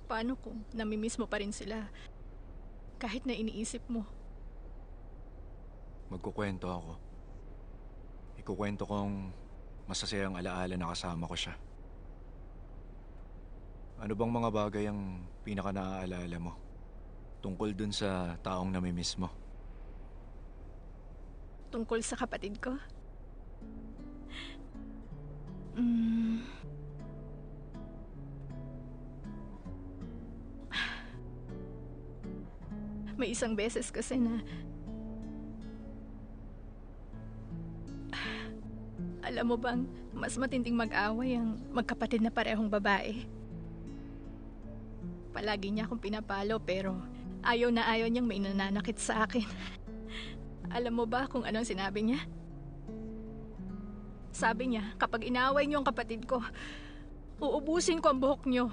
Paano kung namimiss mo pa rin sila kahit na iniisip mo? Magkukwento ako. Ikukwento kong masasayang alaala na kasama ko siya. Ano bang mga bagay ang pinaka naaalala mo tungkol dun sa taong namimiss mo? Tungkol sa kapatid ko? Mm, may isang beses kasi na alam mo bang mas matinding mag-away ang magkapatid na parehong babae. Palagi niya akong pinapalo pero ayaw na ayaw niyang may nananakit sa akin. Alam mo ba kung anong sinabi niya? Sabi niya, kapag inaway niyo ang kapatid ko, uubusin ko ang buhok niyo.